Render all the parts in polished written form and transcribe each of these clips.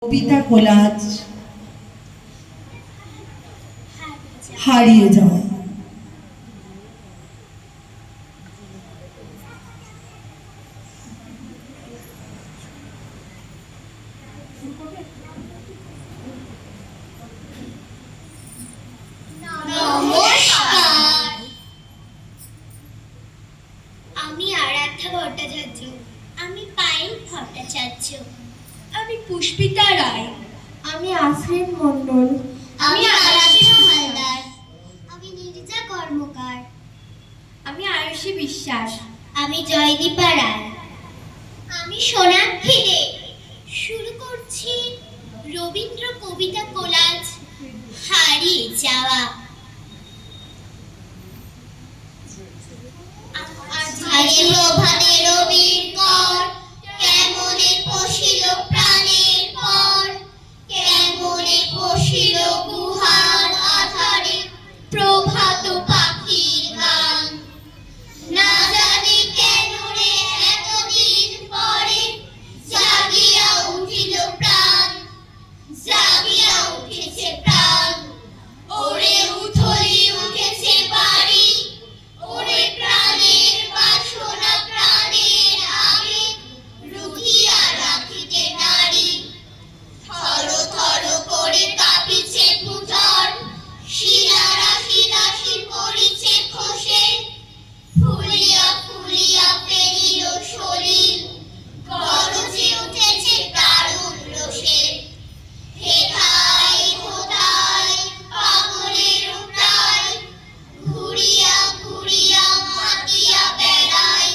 কবিতা collage হারিয়ে যাওয়া। আমি আরাধ্যা ভট্টাচার্য। আমি পায়েল ভট্টাচার্য। আমি পুষ্পিতা রায়। আমি আফরিন মণ্ডল। আমি আরাধ্যা হালদার। আমি নীরজা কর্মকার। আমি আয়ুষী বিশ্বাস। আমি জয়দীপা রায়। আমি সোনাক্ষী দে। শুরু করছি রবীন্দ্র কবিতা কোলাজ হারিয়ে যাওয়া। আজকে প্রভাতে রবির কর কেমনে পশিল প্রাণের পর, কেমনে পশিল গুহার আধারে প্রভাত পাখির গান। না জানি কেন রে এতদিন পরে জাগিয়া উঠিল প্রাণ, জাগিয়া উঠেছে প্রাণ। ওরে উথলি উঠেছে বাড়ি, ওরে প্রাণের বাসনা প্রাণের আগে রুধিয়া রাখিতে নারী। থর থর করে কাঁপিছে ভূধর, শিরা রাশি রাশি পড়িছে খসে। ফুলিয়া ফুলিয়া পেরিল শরীর, গরজে উঠেছে দারুণ রোষে। হেথায় হোথায় পাগলের প্রায়, ঘুরিয়া ঘুরিয়া মাতিয়া বেড়ায়।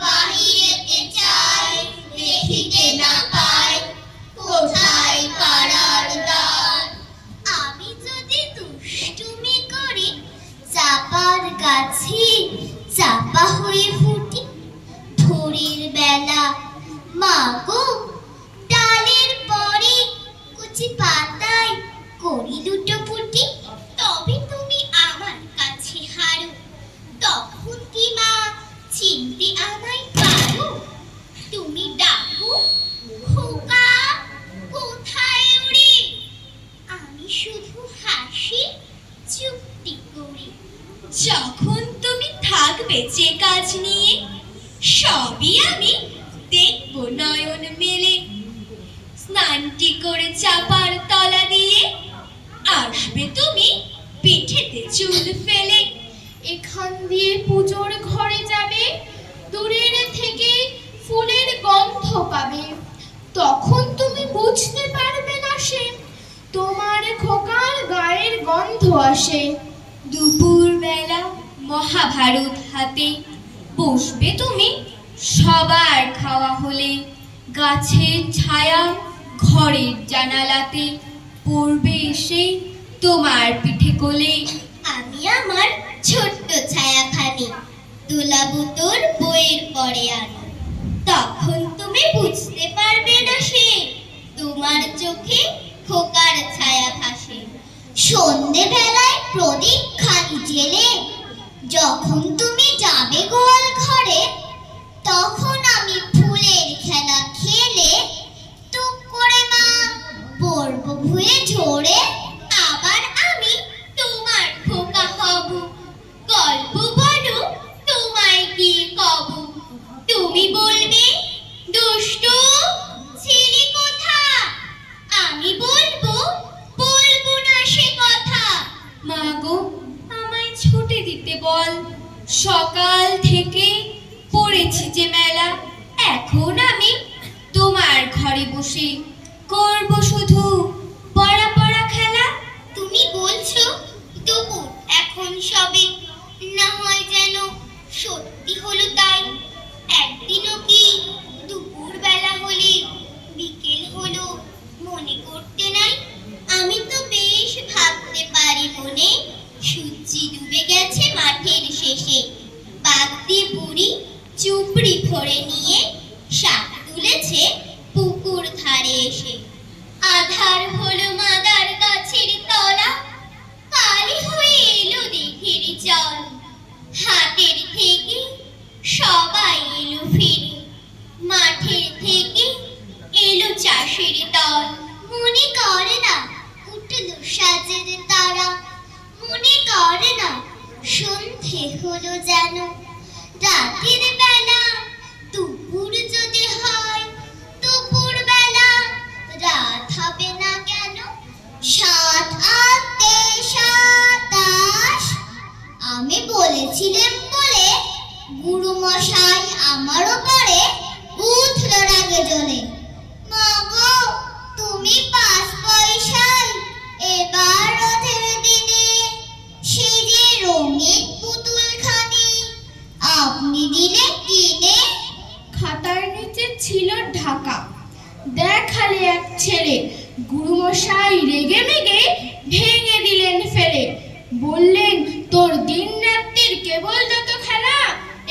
বাহিরেতে চায় দেখিতে না পায়, কোথায় কারার দ্বার। আমি যদি দুষ্টুমি করি চাপার গাছে চাপা হয়ে ফুটি, ভোরের বেলা মাগো ডালের পরে কুচি পাতায় করি লুটোপুটি। তবে তুমি আমার কাছে হারো, তখন কি মা চিনতে আমায় পারো? তুমি ডাকো খোকা কোথায় ওরে, আমি শুধু হাসি চুপটি করি। যখন তুমি থাকবে যে কাজ নিয়ে, সবই আমি দেখব নয়ন মেলে। স্নানটি করে চাপার তলা দিয়ে আসবে তুমি পিঠেতে চুল ফেলে। এখান দিয়ে পুজোর ঘরে যাবে, দূরের থেকে ফুলের গন্ধ পাবে। তখন তুমি বুঝতে পারবে না সে তোমার খোকার গায়ের গন্ধ আসে। দুপুর বেলা মহাভারত হাতে বসবে তুমি সবার খাওয়া হলে। গাছের ছায়া ঘরের জানালাতে পড়বে এসে তোমার পিঠে কোলে। আমি আমার ছোট্ট ছায়াখানি দোলাবো তোর বইয়ের পরে আনি। তখন তুমি বুঝতে পারবে না সে তোমার চোখে খোকার ছায়া ভাসে। সন্ধে বেলায় প্রদীপ খানি জেলে যখন তুমি যাবে গোয়াল ঘরে, তখন আমি ফুলের খেলা খেলে টুক করে মা পড়বো ভুয়ে ঝরে। আবার আমি তোমার খোকা হব, গল্প বলো তোমায় কি কব। তুমি বলবে দুষ্টু ছিলি কোথা, আমি বলবো বলবো না সে কথা। মা গো আমায় ছুটি দিতে বল, সকাল থেকে পড়েছি যে মেলা। এখন আমি তোমার ঘরে বসে করব শুধু পড়া পড়া খেলা। তুমি বলছো দুপুর এখন সবে, না হয় যেন সত্যি হলো তাই। একদিনও কি দুপুর বেলা হলে বিকেল হলো মনে করতে নাই? আমি তো বেশ ভাবতে পারি মনে, সূর্যি ডুবে গেছে মাঠের শেষে। বাগদি বুড়ি চুপড়ি ভরে নিয়ে শাক তুলেছে পুকুর ধারে এসে। আধার হলো মাদার গাছের তলা, কালি হয়ে এলো দিঘির জল। হাটের থেকে সবাই এলো ফিরে, মাঠের থেকে এলো চাষের দল। মনে করে না উঠল সাজের তারা, মনে করে না সন্ধে হলো যেন রাতের বেলা। দুপুর যদি হয় দুপুর বেলা, রাত হবে না কেন? ৭ ৮ ২৭। আমি বলেছিলাম বলে গুরু মশাই আমারও পরে উঠল রাগে জ্বলে। মা গো, তুমি ৫ পয়সায় এবার রথের দিনে সেই যে রঙিন পুতুলখানি আপনি দিলে কিনে। খাতার নিচে ছিল ঢাকা। দেখালে এক ছেলে, গুরুমশাই রেগে মেগে ভেঙে দিলেন ফেলে। বললেন, তোর দিন রাত্রির কেবল যত খেলা,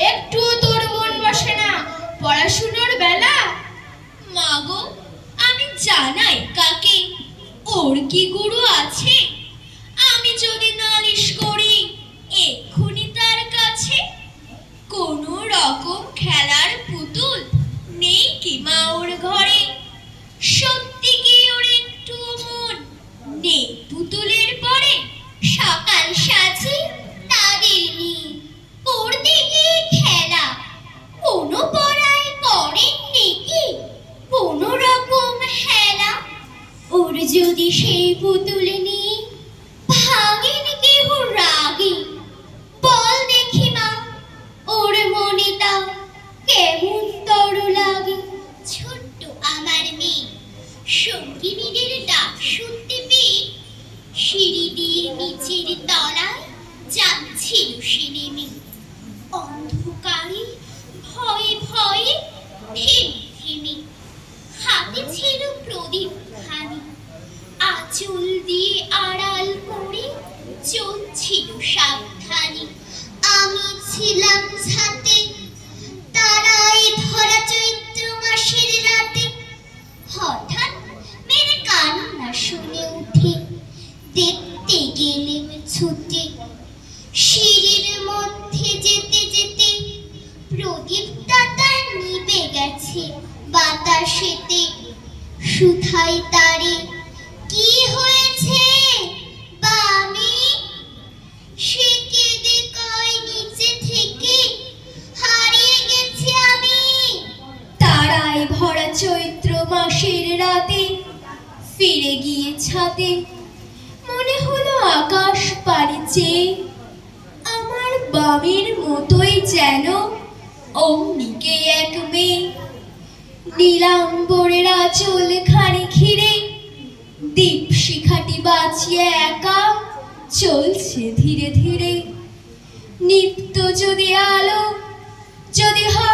একটুও তোর মন বসে না পড়াশুনোর বেলা। মাগো, আমি জানাই কাকে, ওর কি গুরু আছে? আমি যদি নালিশ করি এক্ষুনি তার কাছে। কোনো রকম খেলার পুতুল নেই কি মা ওর ঘরে? সত্যি কি ওর একটু মন নেই পুতুলের পরে? সকাল সাজে তাদের নিয়ে পড়তে গিয়ে খেলা, কোনো পড়ায় করেন নাকি কোনো রকম হেলা। ওর যদি সেই পুতুল নিয়ে ভাগেন কেহ রাগে, বল দেখি মা ওর মনেটা কেমন তর লাগে। ছোট্ট আমার মেয়ে সঙ্গিনীদের ডাক শুনতে পেয়ে সিঁড়ি দিয়ে নিচের তলায় যাচ্ছিল সে নেমে। অন্ধকারে ভয়ে ভয়ে থেমে থেমে, হাতে ছিল প্রদীপ খানি, আঁচল দিয়ে আড়াল করে চলছিল সাবধানে। আমি ছিলাম ছাতে, তারাই ধরা চৈত্র মাসের রাতে। হঠাৎ মেরে কান্না শুনে উঠে দেখতে গেলেন ছুটে। সিঁড়ির মধ্যে যেতে যেতে প্রদীপটা তার নিভে গেছে বাতাসেতে। সুধাই তারে, কি হয়েছে বামি? সে কেঁদে কয় নিচে থেকে, হারিয়ে গেছি আমি। তারায় ভরা চৈত্র মাসের রাতে ফিরে গিয়ে ছাদে, মনে হলো আকাশ পানে চেয়ে আমার বামের মতোই যেন অমনিকে এক মেয়ে। নীলাম্বরের আঁচল খানি ঘিরে দীপ শিখাটি বাঁচিয়ে একা চলছে ধীরে ধীরে। নিত্য যদি আলো, যদি হয়